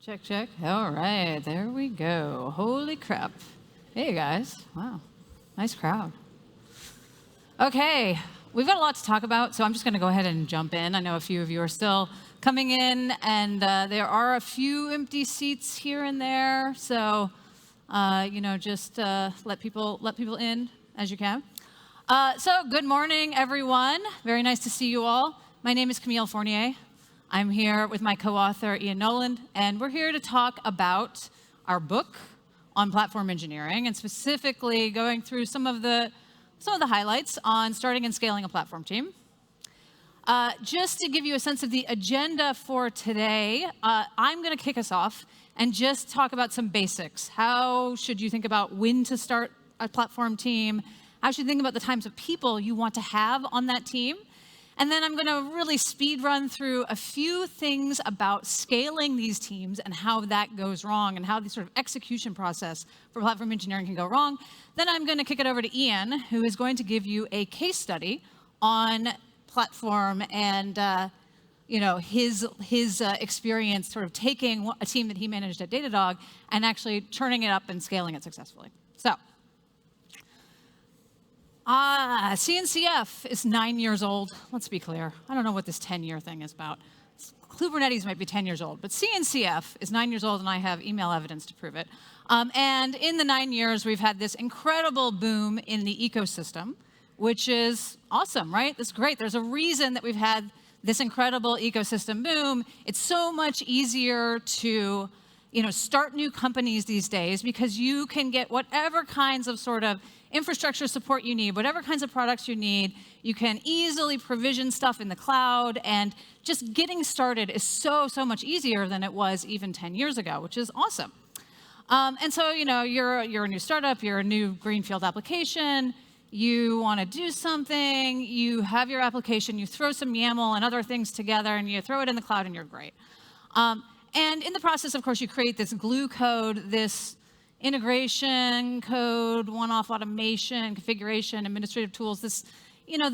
Check, check. All right, there we go. Holy crap. Hey, guys. Wow, nice crowd. Okay, we've got a lot to talk about, so I'm just going to go ahead and jump in. I know a few of you are still coming in, and there are a few empty seats here and there, so just let people in as you can. So good morning, everyone. Very nice to see you all. My name is Camille Fournier. I'm here with my co-author, Ian Nowland, and we're here to talk about our book on platform engineering, and specifically going through some of the highlights on starting and scaling a platform team. Just to give you a sense of the agenda for today, I'm going to kick us off and just talk about some basics. How should you think about when to start a platform team? How should you think about the types of people you want to have on that team? And then I'm going to really speed run through a few things about scaling these teams and how that goes wrong and how the sort of execution process for platform engineering can go wrong. Then I'm going to kick it over to Ian, who is going to give you a case study on platform and his experience sort of taking a team that he managed at Datadog and actually turning it up and scaling it successfully. So, CNCF is 9 years old. Let's be clear. I don't know what this 10-year thing is about. Kubernetes might be 10 years old, but CNCF is 9 years old, and I have email evidence to prove it. And in the 9 years, we've had this incredible boom in the ecosystem, which is awesome, right? That's great. There's a reason that we've had this incredible ecosystem boom. It's so much easier to start new companies these days because you can get whatever kinds of sort of infrastructure support you need, whatever kinds of products you need. You can easily provision stuff in the cloud, and just getting started is so much easier than it was even 10 years ago, which is awesome. And so, you're a new startup, you're a new greenfield application, you want to do something, you have your application, you throw some YAML and other things together, and you throw it in the cloud, and you're great. And in the process, of course, you create this glue code, this integration code, one-off automation, configuration, administrative tools, this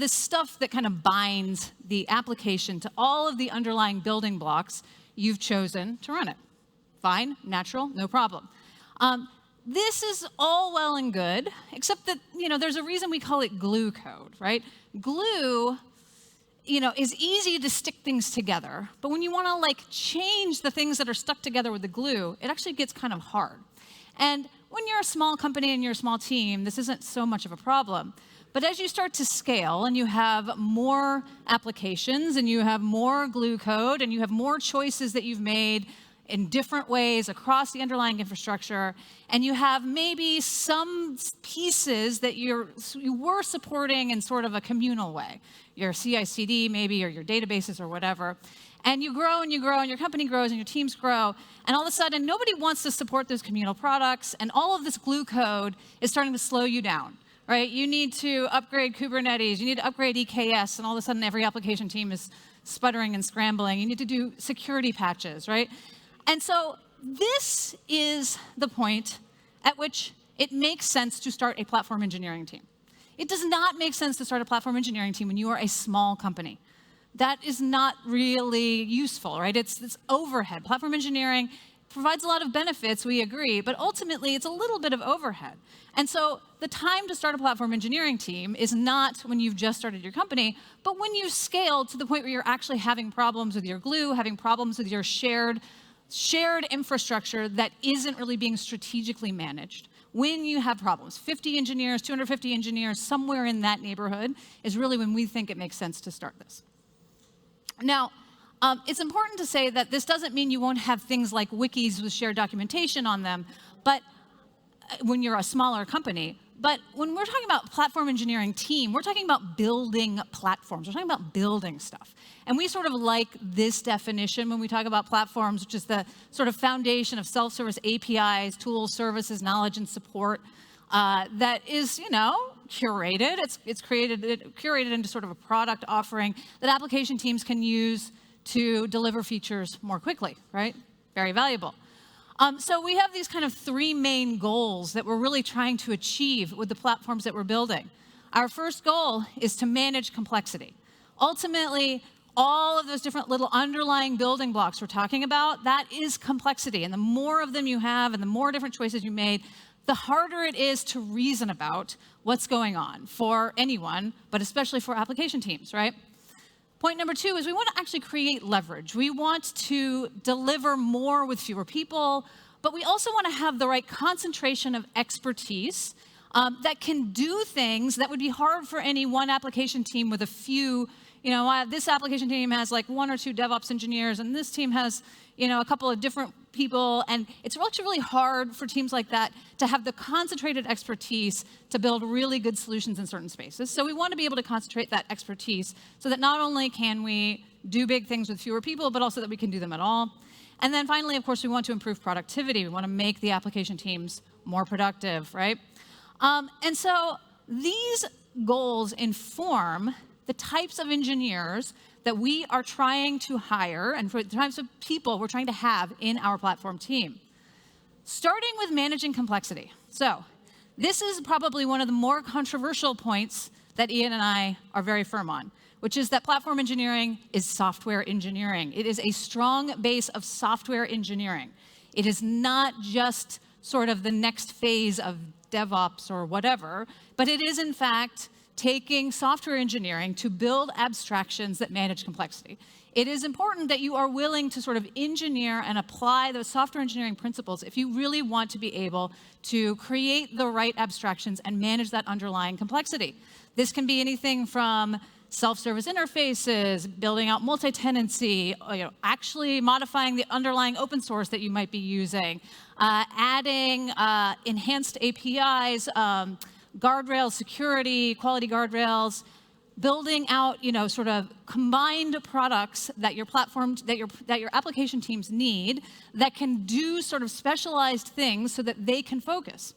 stuff that kind of binds the application to all of the underlying building blocks you've chosen to run it. Fine, natural, no problem. This is all well and good, except that, there's a reason we call it glue code, right? Glue is easy to stick things together, but when you want to change the things that are stuck together with the glue, it actually gets kind of hard. And when you're a small company and you're a small team, this isn't so much of a problem. But as you start to scale and you have more applications and you have more glue code and you have more choices that you've made in different ways across the underlying infrastructure, and you have maybe some pieces that you were supporting in sort of a communal way, your CI/CD maybe, or your databases or whatever, and you grow and you grow and your company grows and your teams grow, and all of a sudden nobody wants to support those communal products, and all of this glue code is starting to slow you down, right? You need to upgrade Kubernetes, you need to upgrade EKS, and all of a sudden every application team is sputtering and scrambling. You need to do security patches, right? And so this is the point at which it makes sense to start a platform engineering team. It does not make sense to start a platform engineering team when you are a small company. That is not really useful, right? It's overhead. Platform engineering provides a lot of benefits, we agree, but ultimately it's a little bit of overhead. And so the time to start a platform engineering team is not when you've just started your company, but when you've scaled to the point where you're actually having problems with your glue, having problems with your shared infrastructure that isn't really being strategically managed. When you have problems, 50 engineers, 250 engineers, somewhere in that neighborhood is really when we think it makes sense to start this. Now, it's important to say that this doesn't mean you won't have things like wikis with shared documentation on them, but when you're a smaller company. But when we're talking about platform engineering team, we're talking about building platforms. We're talking about building stuff. And we sort of like this definition when we talk about platforms, which is the sort of foundation of self-service APIs, tools, services, knowledge, and support that is, curated. It's curated into sort of a product offering that application teams can use to deliver features more quickly, right? Very valuable. So we have these kind of three main goals that we're really trying to achieve with the platforms that we're building. Our first goal is to manage complexity. Ultimately, all of those different little underlying building blocks we're talking about, that is complexity. And the more of them you have and the more different choices you made, the harder it is to reason about what's going on for anyone, but especially for application teams, right? Point number 2 is we want to actually create leverage. We want to deliver more with fewer people, but we also want to have the right concentration of expertise that can do things that would be hard for any one application team with a few, this application team has like 1 or 2 DevOps engineers, and this team has, a couple of different people, and it's actually really hard for teams like that to have the concentrated expertise to build really good solutions in certain spaces. So we want to be able to concentrate that expertise so that not only can we do big things with fewer people, but also that we can do them at all. And then finally, of course, we want to improve productivity. We want to make the application teams more productive, right? And so these goals inform the types of engineers that we are trying to hire and for the types of people we're trying to have in our platform team. Starting with managing complexity. So this is probably one of the more controversial points that Ian and I are very firm on, which is that platform engineering is software engineering. It is a strong base of software engineering. It is not just sort of the next phase of DevOps or whatever, but it is in fact taking software engineering to build abstractions that manage complexity. It is important that you are willing to sort of engineer and apply those software engineering principles if you really want to be able to create the right abstractions and manage that underlying complexity. This can be anything from self-service interfaces, building out multi-tenancy, actually modifying the underlying open source that you might be using, adding enhanced APIs, guardrails, security, quality guardrails, building out, sort of combined products that your platform, that your application teams need that can do sort of specialized things so that they can focus.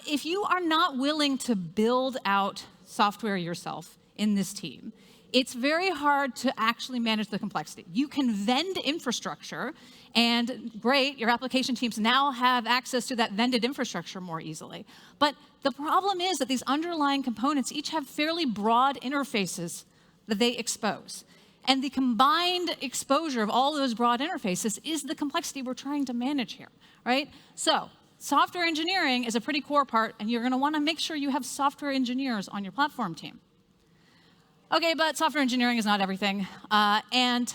If you are not willing to build out software yourself in this team, it's very hard to actually manage the complexity. You can vend infrastructure, and great, your application teams now have access to that vended infrastructure more easily. But the problem is that these underlying components each have fairly broad interfaces that they expose. And the combined exposure of all those broad interfaces is the complexity we're trying to manage here, right? So software engineering is a pretty core part, and you're going to want to make sure you have software engineers on your platform team. Okay, but software engineering is not everything. And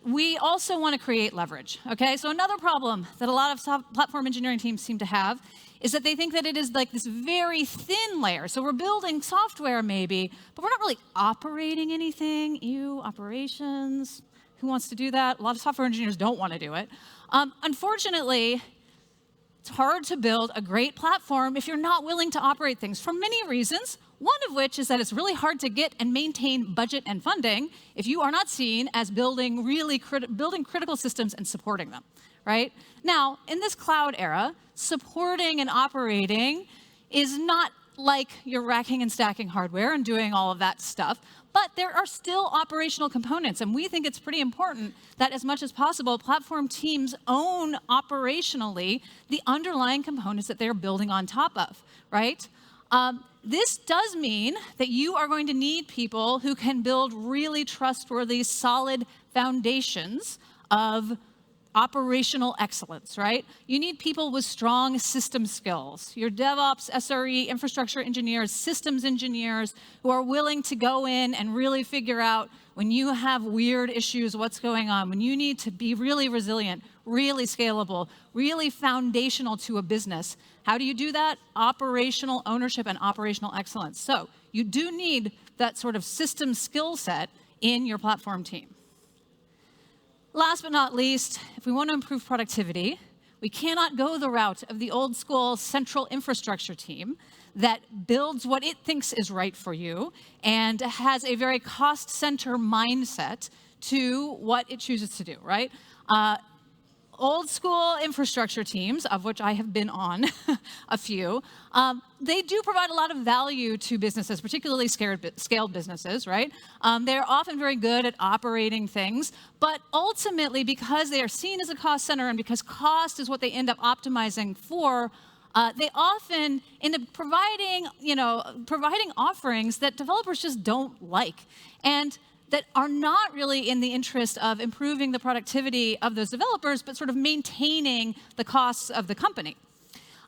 we also want to create leverage, okay? So another problem that a lot of platform engineering teams seem to have is that they think that it is like this very thin layer. So we're building software maybe, but we're not really operating anything. Operations, who wants to do that? A lot of software engineers don't want to do it. Unfortunately, it's hard to build a great platform if you're not willing to operate things for many reasons, one of which is that it's really hard to get and maintain budget and funding if you are not seen as building critical systems and supporting them, right? Now, in this cloud era, supporting and operating is not like you're racking and stacking hardware and doing all of that stuff, but there are still operational components, and we think it's pretty important that as much as possible, platform teams own operationally the underlying components that they're building on top of, right? This does mean that you are going to need people who can build really trustworthy, solid foundations of operational excellence, right? You need people with strong system skills. Your DevOps, SRE, infrastructure engineers, systems engineers who are willing to go in and really figure out when you have weird issues, what's going on, when you need to be really resilient, really scalable, really foundational to a business. How do you do that? Operational ownership and operational excellence. So you do need that sort of system skill set in your platform team. Last but not least, if we want to improve productivity, we cannot go the route of the old school central infrastructure team that builds what it thinks is right for you and has a very cost center mindset to what it chooses to do, right? Old school infrastructure teams, of which I have been on a few, they do provide a lot of value to businesses, particularly scaled businesses, right? They're often very good at operating things, but ultimately, because they are seen as a cost center and because cost is what they end up optimizing for, they often end up providing offerings that developers just don't like. And that are not really in the interest of improving the productivity of those developers, but sort of maintaining the costs of the company.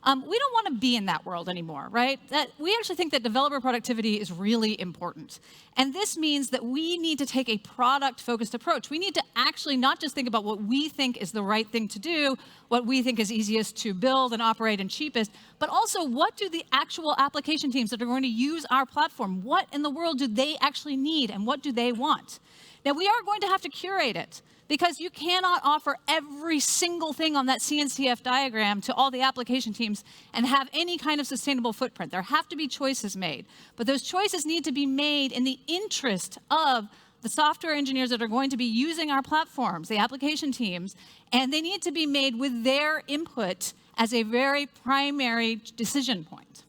We don't want to be in that world anymore, right? We actually think that developer productivity is really important. And this means that we need to take a product-focused approach. We need to actually not just think about what we think is the right thing to do, what we think is easiest to build and operate and cheapest, but also what do the actual application teams that are going to use our platform, what in the world do they actually need and what do they want? Now, we are going to have to curate it, because you cannot offer every single thing on that CNCF diagram to all the application teams and have any kind of sustainable footprint. There have to be choices made. But those choices need to be made in the interest of the software engineers that are going to be using our platforms, the application teams, and they need to be made with their input as a very primary decision point.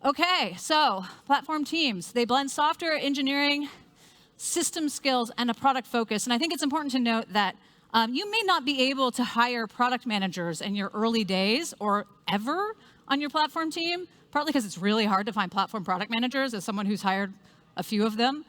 Okay, so platform teams, they blend software engineering, system skills, and a product focus. And I think it's important to note that you may not be able to hire product managers in your early days or ever on your platform team, partly because it's really hard to find platform product managers as someone who's hired a few of them.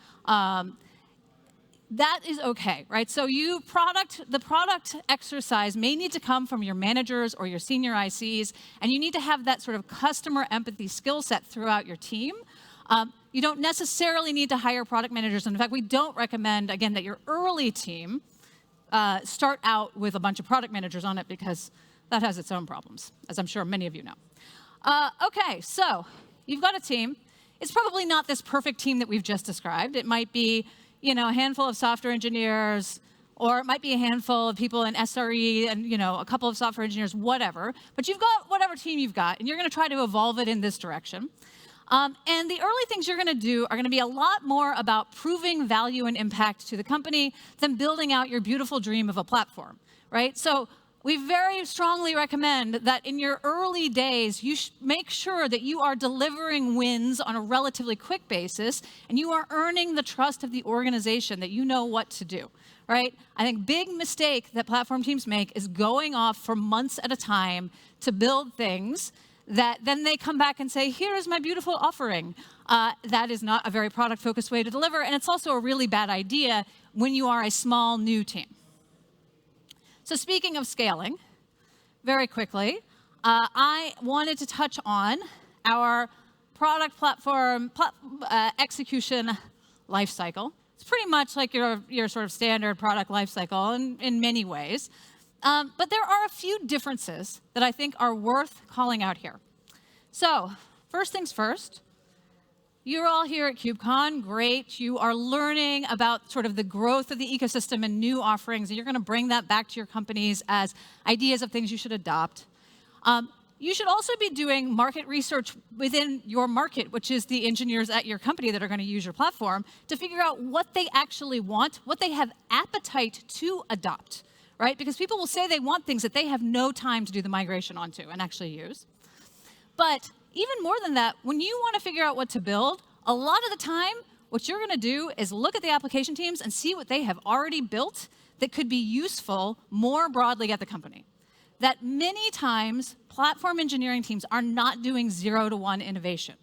That is okay, right? So the product exercise may need to come from your managers or your senior ICs, and you need to have that sort of customer empathy skill set throughout your team. You don't necessarily need to hire product managers. In fact, we don't recommend, again, that your early team start out with a bunch of product managers on it, because that has its own problems, as I'm sure many of you know. Okay, so you've got a team. It's probably not this perfect team that we've just described. It might be, a handful of software engineers, or it might be a handful of people in SRE and, a couple of software engineers, whatever. But you've got whatever team you've got, and you're going to try to evolve it in this direction. And the early things you're going to do are going to be a lot more about proving value and impact to the company than building out your beautiful dream of a platform, right? So we very strongly recommend that in your early days, you make sure that you are delivering wins on a relatively quick basis, and you are earning the trust of the organization that you know what to do, right? I think big mistake that platform teams make is going off for months at a time to build things that then they come back and say, here is my beautiful offering. That is not a very product-focused way to deliver, and it's also a really bad idea when you are a small, new team. So speaking of scaling, very quickly, I wanted to touch on our product platform execution lifecycle. It's pretty much like your sort of standard product lifecycle in many ways. But there are a few differences that I think are worth calling out here. So, first things first, you're all here at KubeCon, great. You are learning about sort of the growth of the ecosystem and new offerings, and you're going to bring that back to your companies as ideas of things you should adopt. You should also be doing market research within your market, which is the engineers at your company that are going to use your platform, to figure out what they actually want, what they have appetite to adopt. Right? Because people will say they want things that they have no time to do the migration onto and actually use. But even more than that, when you want to figure out what to build, a lot of the time, what you're going to do is look at the application teams and see what they have already built that could be useful more broadly at the company. That many times, platform engineering teams are not doing 0-to-1 innovation.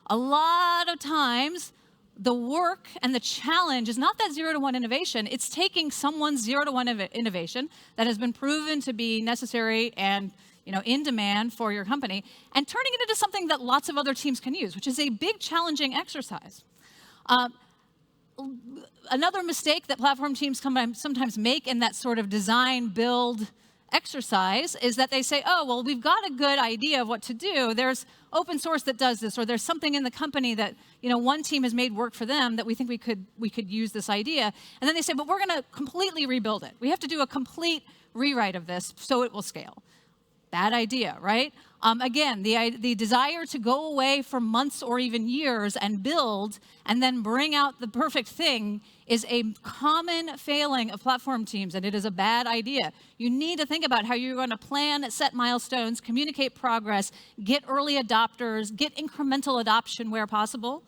A lot of times, the work and the challenge is not that 0-to-1 innovation. It's taking someone's 0-to-1 innovation that has been proven to be necessary and in demand for your company and turning it into something that lots of other teams can use, which is a big, challenging exercise. Another mistake that platform teams sometimes make in that sort of design build exercise is that they say, oh, well, we've got a good idea of what to do. There's open source that does this, or there's something in the company that one team has made work for them that we think we could use this idea. And then they say, but we're going to completely rebuild it. We have to do a complete rewrite of this so it will scale. Bad idea, right? Again, the desire to go away for months or even years and build and then bring out the perfect thing is a common failing of platform teams, and it is a bad idea. You need to think about how you're going to plan, set milestones, communicate progress, get early adopters, get incremental adoption where possible.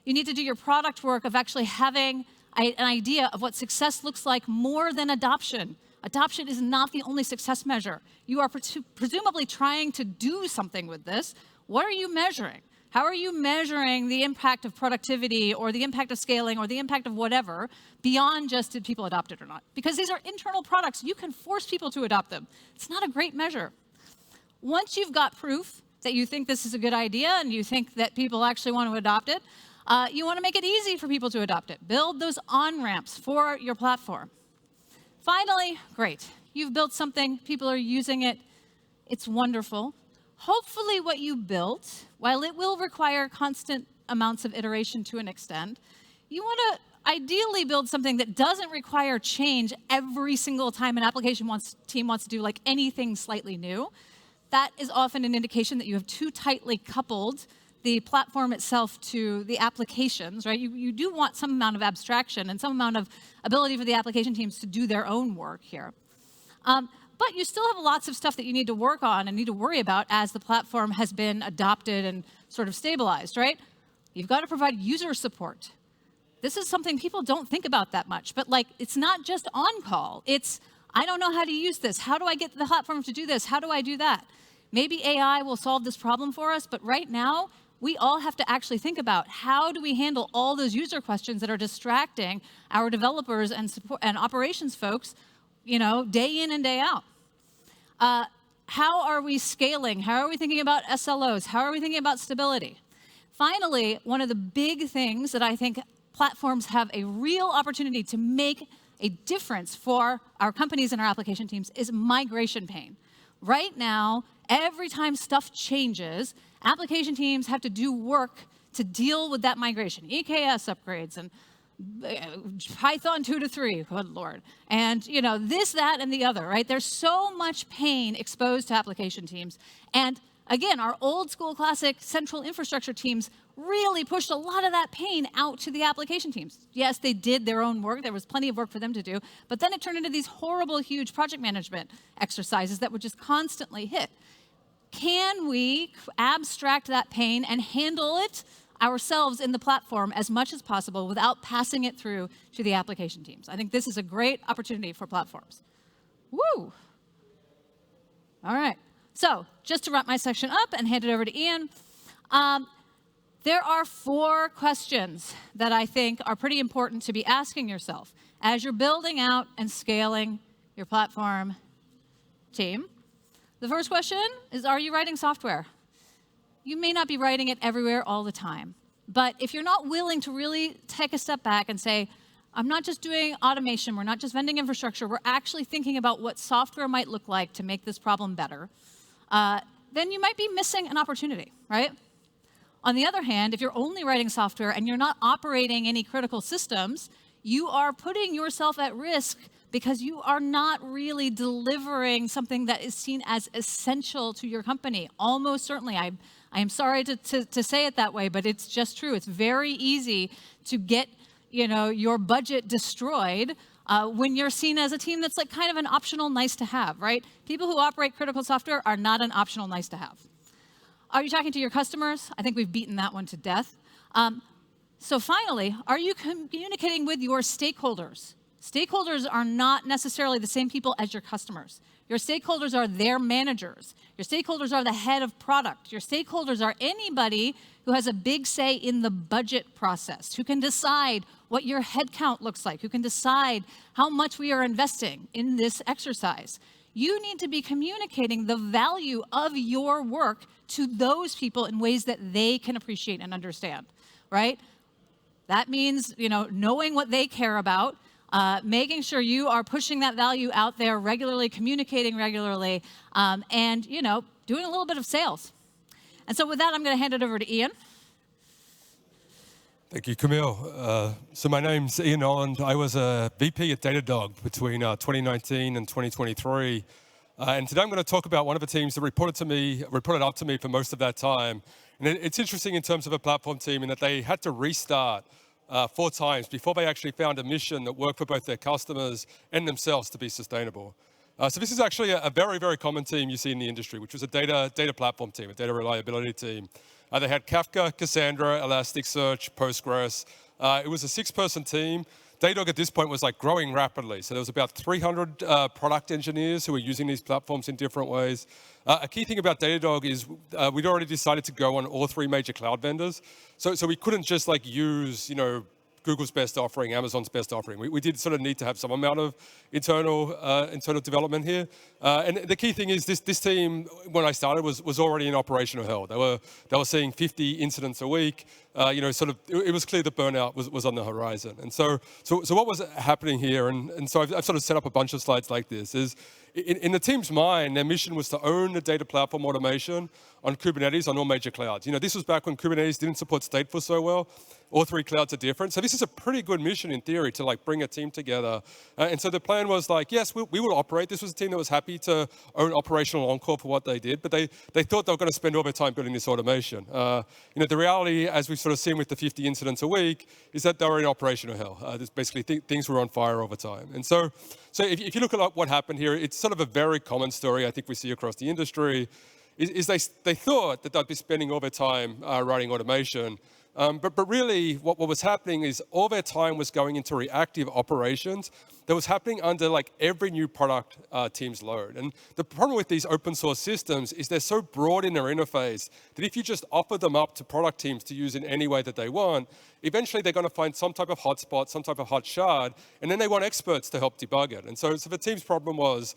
You need to do your product work of actually having an idea of what success looks like more than adoption. Adoption is not the only success measure. You are presumably trying to do something with this. What are you measuring? How are you measuring the impact of productivity or the impact of scaling or the impact of whatever beyond just did people adopt it or not? Because these are internal products. You can force people to adopt them. It's not a great measure. Once you've got proof that you think this is a good idea and you think that people actually want to adopt it, you want to make it easy for people to adopt it. Build those on-ramps for your platform. Finally, great. You've built something. People are using it. It's wonderful. Hopefully what you built, while it will require constant amounts of iteration to an extent, you want to ideally build something that doesn't require change every single time an application team wants to do like anything slightly new. That is often an indication that you have too tightly coupled the platform itself to the applications, right? You do want some amount of abstraction and some amount of ability for the application teams to do their own work here. But you still have lots of stuff that you need to work on and need to worry about as the platform has been adopted and sort of stabilized, right? You've got to provide user support. This is something people don't think about that much, but like, it's not just on-call. It's, I don't know how to use this. How do I get the platform to do this? How do I do that? Maybe AI will solve this problem for us, but right now, we all have to actually think about how do we handle all those user questions that are distracting our developers and support and operations folks, day in and day out. How are we scaling? How are we thinking about SLOs? How are we thinking about stability? Finally, one of the big things that I think platforms have a real opportunity to make a difference for our companies and our application teams is migration pain. Right now, every time stuff changes, application teams have to do work to deal with that migration, EKS upgrades and Python 2 to 3, good Lord. And, this, that, and the other, right? There's so much pain exposed to application teams. And again, our old school classic central infrastructure teams really pushed a lot of that pain out to the application teams. Yes, they did their own work. There was plenty of work for them to do. But then it turned into these horrible, huge project management exercises that would just constantly hit. Can we abstract that pain and handle it ourselves in the platform as much as possible without passing it through to the application teams? I think this is a great opportunity for platforms. Woo! All right. So just to wrap my section up and hand it over to Ian, there are 4 questions that I think are pretty important to be asking yourself as you're building out and scaling your platform team. The first question is, are you writing software? You may not be writing it everywhere all the time, but if you're not willing to really take a step back and say, I'm not just doing automation, we're not just vending infrastructure, we're actually thinking about what software might look like to make this problem better, then you might be missing an opportunity, right? On the other hand, if you're only writing software and you're not operating any critical systems, you are putting yourself at risk because you are not really delivering something that is seen as essential to your company. Almost certainly. I am sorry to say it that way, but it's just true. It's very easy to get your budget destroyed when you're seen as a team that's like kind of an optional nice to have, right? People who operate critical software are not an optional nice to have. Are you talking to your customers? I think we've beaten that one to death. So finally, are you communicating with your stakeholders? Stakeholders are not necessarily the same people as your customers. Your stakeholders are their managers. Your stakeholders are the head of product. Your stakeholders are anybody who has a big say in the budget process, who can decide what your headcount looks like, who can decide how much we are investing in this exercise. You need to be communicating the value of your work to those people in ways that they can appreciate and understand, right? That means, knowing what they care about, making sure you are pushing that value out there regularly, communicating regularly, and, doing a little bit of sales. And so with that, I'm going to hand it over to Ian. Thank you, Camille. So my name's Ian Nowland. I was a VP at Datadog between 2019 and 2023. And today I'm going to talk about one of the teams that reported up to me for most of that time. And it's interesting in terms of a platform team in that they had to restart 4 times before they actually found a mission that worked for both their customers and themselves to be sustainable. So this is actually a very, very common team you see in the industry, which was a data platform team, a data reliability team. They had Kafka, Cassandra, Elasticsearch, Postgres. It was a 6-person team. Datadog at this point was like growing rapidly. So there was about 300 product engineers who were using these platforms in different ways. A key thing about Datadog is we'd already decided to go on all 3 major cloud vendors. So we couldn't just like use, Google's best offering, Amazon's best offering. We did sort of need to have some amount of internal development here. And the key thing is this team, when I started, was already in operational hell. They were seeing 50 incidents a week. It was clear that burnout was on the horizon. And so what was happening here? And so I've sort of set up a bunch of slides like this. Is in the team's mind, their mission was to own the data platform automation on Kubernetes on all major clouds. This was back when Kubernetes didn't support stateful so well. All 3 clouds are different. So this is a pretty good mission in theory to like bring a team together. And so the plan was like, yes, we will operate. This was a team that was happy to own operational on-call for what they did, but they thought they were going to spend all their time building this automation. The reality, as we've sort of seen with the 50 incidents a week, is that they were in operational hell. Basically, things were on fire over time. And so if you look at what happened here, it's sort of a very common story I think we see across the industry, is they thought that they'd be spending all their time writing automation. But really, what was happening is all their time was going into reactive operations that was happening under like every new product team's load. And the problem with these open source systems is they're so broad in their interface that if you just offer them up to product teams to use in any way that they want, eventually they're going to find some type of hotspot, some type of hot shard, and then they want experts to help debug it. And so the team's problem was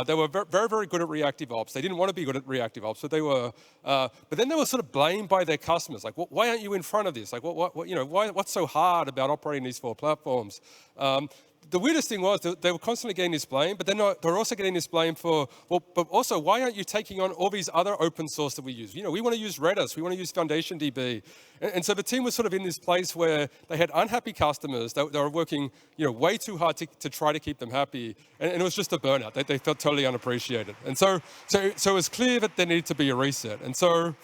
they were very, very good at reactive ops. They didn't want to be good at reactive ops, but they were. But then they were sort of blamed by their customers. Like, why aren't you in front of this? Like, what's so hard about operating these 4 platforms? The weirdest thing was that they were constantly getting this blame, but then they were also getting this blame for, but also, why aren't you taking on all these other open source that we use? We want to use Redis, we want to use Foundation DB. And so the team was sort of in this place where they had unhappy customers that were working, way too hard to try to keep them happy. And it was just a burnout. They felt totally unappreciated. And so it was clear that there needed to be a reset. And so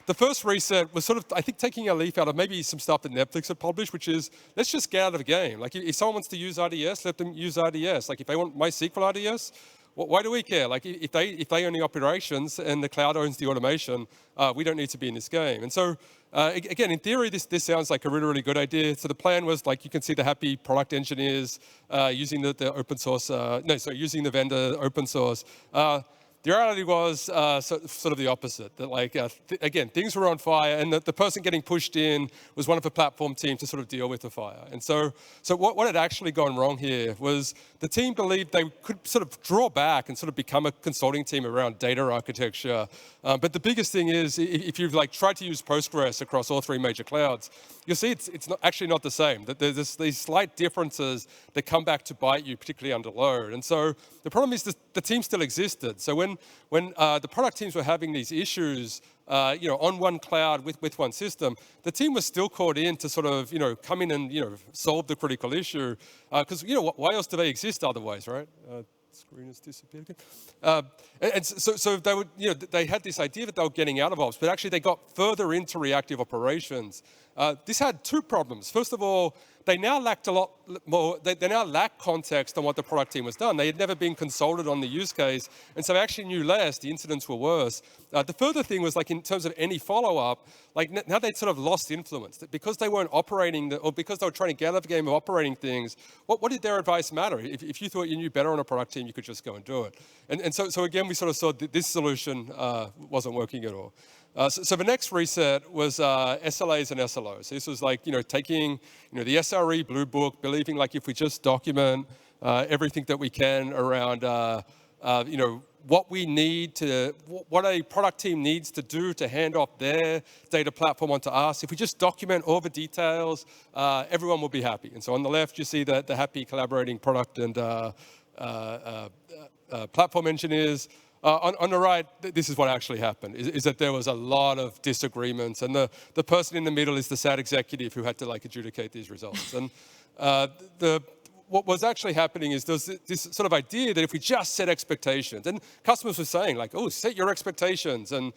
the first reset was sort of, I think, taking a leaf out of maybe some stuff that Netflix had published, which is, let's just get out of the game. Like, if someone wants to use RDS, let them use RDS. Like, if they want MySQL RDS, why do we care? Like, if they own the operations and the cloud owns the automation, we don't need to be in this game. And so, again, in theory, this sounds like a really, really good idea. So the plan was, like, you can see the happy product engineers using the open source, using the vendor open source. The reality was sort of the opposite, that like, again, things were on fire and the person getting pushed in was one of the platform team to sort of deal with the fire. And so what had actually gone wrong here was the team believed they could sort of draw back and sort of become a consulting team around data architecture. But the biggest thing is, if you've like tried to use Postgres across all 3 major clouds, you'll see it's actually not the same. That there's these slight differences that come back to bite you, particularly under load. And so the problem is that the team still existed. So when the product teams were having these issues, on one cloud with one system, the team was still called in to sort of, come in and, solve the critical issue. Because, why else do they exist otherwise, right? Screen has disappeared again. And so they would, they had this idea that they were getting out of ops, but actually they got further into reactive operations. This had 2 problems. First of all, they now lacked a lot more, they now lack context on what the product team was done. They had never been consulted on the use case, and so they actually knew less, the incidents were worse. The further thing was, like, in terms of any follow-up, like, now they'd sort of lost influence. Because they weren't operating, or because they were trying to get out of the game of operating things, what did their advice matter? If you thought you knew better on a product team, you could just go and do it. And so again, we sort of saw that this solution wasn't working at all. So the next reset was SLAs and SLOs. This was like, taking, the SRE Blue Book, believing like if we just document everything that we can around, what we need to, what a product team needs to do to hand off their data platform onto us. If we just document all the details, everyone will be happy. And so on the left, you see the happy collaborating product and platform engineers. On the right, this is what actually happened, is that there was a lot of disagreements, and the person in the middle is the sad executive who had to like adjudicate these results. And what was actually happening is there's this sort of idea that if we just set expectations, and customers were saying like, oh, set your expectations, and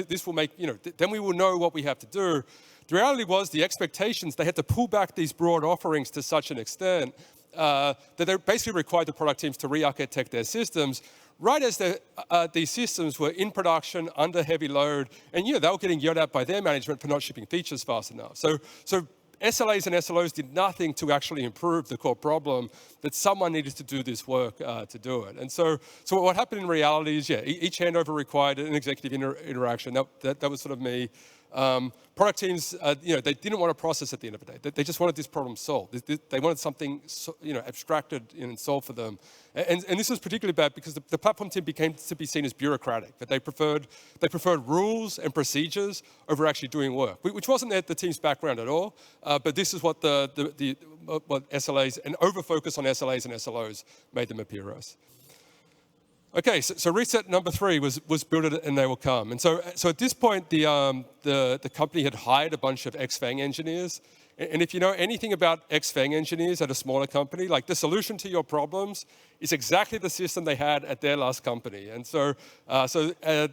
this will make, then we will know what we have to do. The reality was the expectations, they had to pull back these broad offerings to such an extent that they basically required the product teams to re-architect their systems right as these systems were in production under heavy load, and they were getting yelled at by their management for not shipping features fast enough. So SLAs and SLOs did nothing to actually improve the core problem, that someone needed to do this work to do it. And so what happened in reality is, each handover required an executive interaction. That was sort of me. Product teams, they didn't want a process at the end of the day. They just wanted this problem solved. They wanted something, abstracted and solved for them. And this was particularly bad because the platform team became to be seen as bureaucratic. That they preferred rules and procedures over actually doing work, which wasn't the team's background at all. But this is what what SLAs and over-focus on SLAs and SLOs made them appear as. Okay, so reset number 3 was build it and they will come. And so at this point, the company had hired a bunch of ex-FANG engineers. And if you know anything about ex-FANG engineers at a smaller company, like the solution to your problems is exactly the system they had at their last company. And so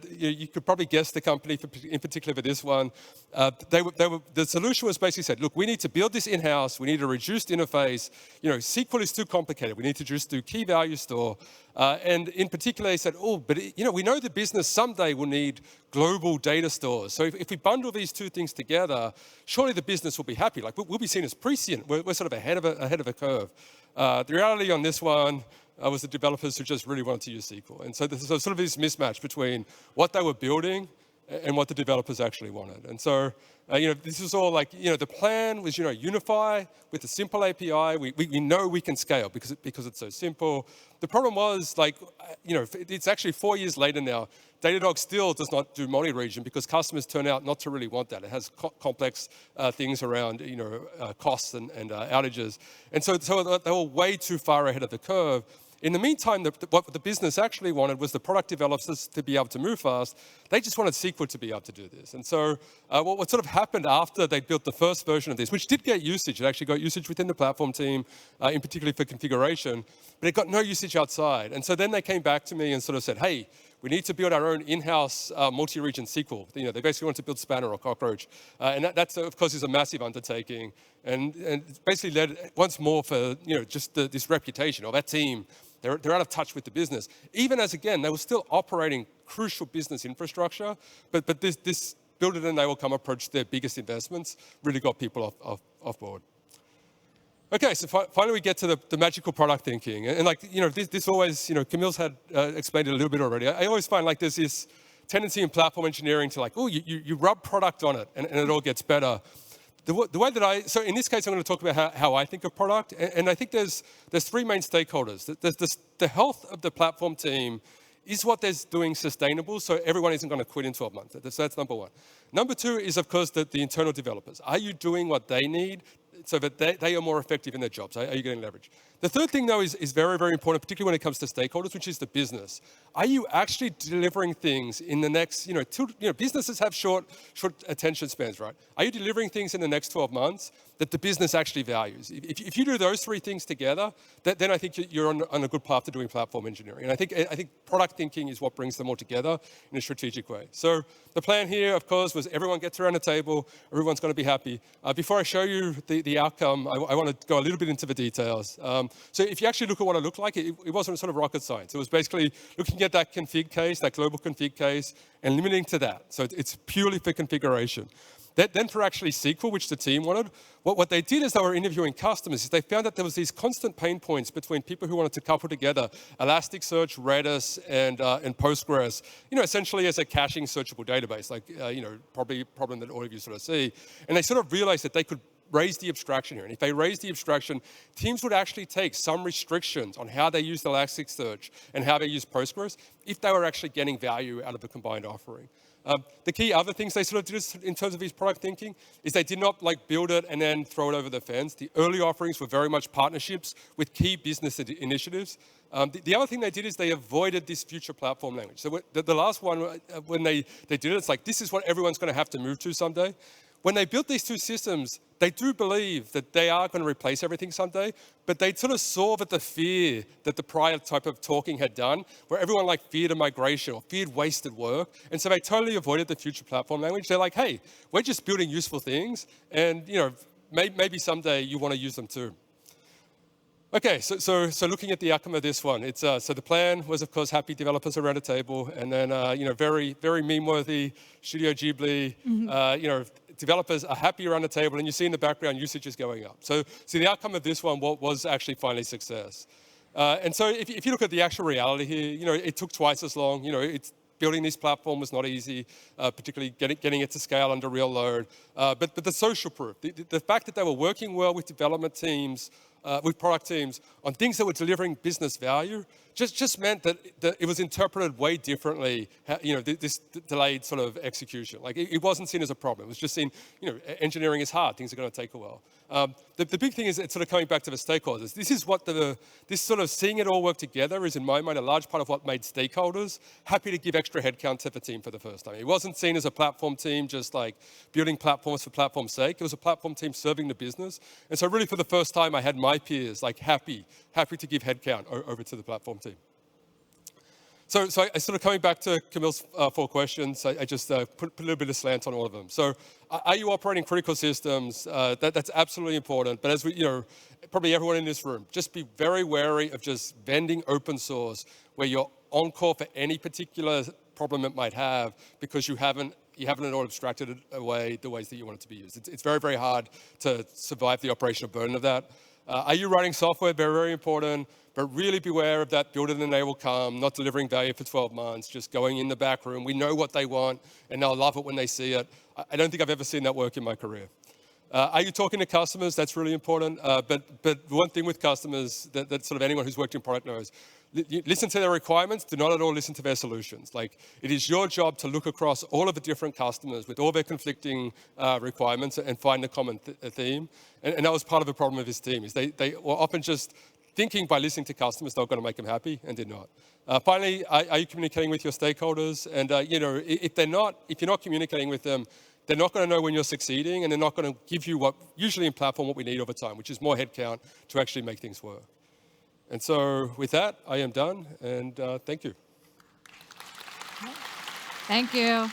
you could probably guess the company, in particular for this one. The solution was basically said, look, we need to build this in-house. We need a reduced interface. SQL is too complicated. We need to just do key value store. And in particular, they said, but we know the business someday will need global data stores. So if we bundle these two things together, surely the business will be happy. Like we'll be seen as prescient. We're sort of ahead of a curve. The reality on this one was the developers who just really wanted to use SQL. And so there's sort of this mismatch between what they were building and what the developers actually wanted. And so, this was all like, the plan was, unify with a simple API. We know we can scale because it's so simple. The problem was it's actually 4 years later now. Datadog still does not do multi-region because customers turn out not to really want that. It has complex things around, costs and outages. And so they were way too far ahead of the curve. In the meantime, what the business actually wanted was the product developers to be able to move fast. They just wanted SQL to be able to do this. And so what sort of happened after they built the first version of this, which did get usage, it actually got usage within the platform team, in particular for configuration, but it got no usage outside. And so then they came back to me and sort of said, hey, we need to build our own in-house multi-region SQL. They basically want to build Spanner or Cockroach. And that, of course, is a massive undertaking. And it's basically led once more for, just this reputation of that team. They're out of touch with the business. Even as, again, they were still operating crucial business infrastructure, but this build it and they will come approach their biggest investments really got people off board. Okay, so finally we get to the magical product thinking. And this always, Camille's had explained it a little bit already. I always find there's this tendency in platform engineering to you rub product on it and it all gets better. The way that so in this case, I'm going to talk about how I think of product. And I think there's 3 main stakeholders. The health of the platform team is what they're doing sustainable, so everyone isn't going to quit in 12 months. So that's number 1. Number 2 is, of course, the internal developers. Are you doing what they need so that they are more effective in their jobs? Are you getting leverage? The third thing, though, is very, very important, particularly when it comes to stakeholders, which is the business. Are you actually delivering things in the next, businesses have short attention spans, right? Are you delivering things in the next 12 months that the business actually values? If you do those 3 things together, then I think you're on a good path to doing platform engineering. And I think product thinking is what brings them all together in a strategic way. So the plan here, of course, was everyone gets around the table, everyone's going to be happy. Before I show you the outcome, I want to go a little bit into the details. So if you actually look at what it looked like, it wasn't sort of rocket science. It was basically looking at that config case, that global config case, and limiting to that. So it's purely for configuration. Then for actually SQL, which the team wanted, what they did is they were interviewing customers. Is they found that there was these constant pain points between people who wanted to couple together Elasticsearch, Redis, and Postgres, essentially as a caching searchable database, probably a problem that all of you sort of see. And they sort of realized that they could raise the abstraction here. And if they raise the abstraction, teams would actually take some restrictions on how they use Elasticsearch and how they use Postgres if they were actually getting value out of the combined offering. The key other things they sort of did in terms of his product thinking is they did not build it and then throw it over the fence. The early offerings were very much partnerships with key business initiatives. The other thing they did is they avoided this future platform language. So the last one, when they did it, it's this is what everyone's going to have to move to someday. When they built these 2 systems, they do believe that they are going to replace everything someday, but they sort of saw that the fear that the prior type of talking had done, where everyone feared a migration or feared wasted work, and so they totally avoided the future platform language. They're like, hey, we're just building useful things, and maybe someday you want to use them too. Okay, so looking at the outcome of this one, it's so the plan was, of course, happy developers around a table, and then very, very meme-worthy Studio Ghibli, developers are happier around the table, and you see in the background usage is going up. So the outcome of this one was actually finally success. And so if you look at the actual reality here, it took twice as long. Building this platform was not easy, particularly getting it to scale under real load. But the social proof, the fact that they were working well with development teams, with product teams on things that were delivering business value, just meant that it was interpreted way differently. This delayed sort of execution. Like it wasn't seen as a problem. It was just seen, engineering is hard. Things are going to take a while. The big thing is it's sort of coming back to the stakeholders. This is what this sort of seeing it all work together is, in my mind, a large part of what made stakeholders happy to give extra headcount to the team for the first time. It wasn't seen as a platform team just like building platforms for platform's sake. It was a platform team serving the business. And so really for the first time, I had my peers like happy to give headcount over to the platform team. So I sort of coming back to Camille's 4 questions, I just put a little bit of slant on all of them. So are you operating critical systems? That's absolutely important. But as we, probably everyone in this room, just be very wary of just vending open source where you're on call for any particular problem it might have because you haven't at all abstracted it away the ways that you want it to be used. It's very, very hard to survive the operational burden of that. Are you writing software? Very, very important. But really beware of that build it and they will come, not delivering value for 12 months, just going in the back room. We know what they want, and they'll love it when they see it. I don't think I've ever seen that work in my career. Are you talking to customers? That's really important. But one thing with customers that sort of anyone who's worked in product knows, listen to their requirements, do not at all listen to their solutions. Like, it is your job to look across all of the different customers with all their conflicting requirements and find a common theme. And that was part of the problem of this team, is they were often just thinking by listening to customers they were going to make them happy and did not. Finally, are you communicating with your stakeholders? And if you're not communicating with them, they're not going to know when you're succeeding, and they're not going to give you what usually in platform what we need over time, which is more headcount to actually make things work. And so with that, I am done, and thank you. Thank you.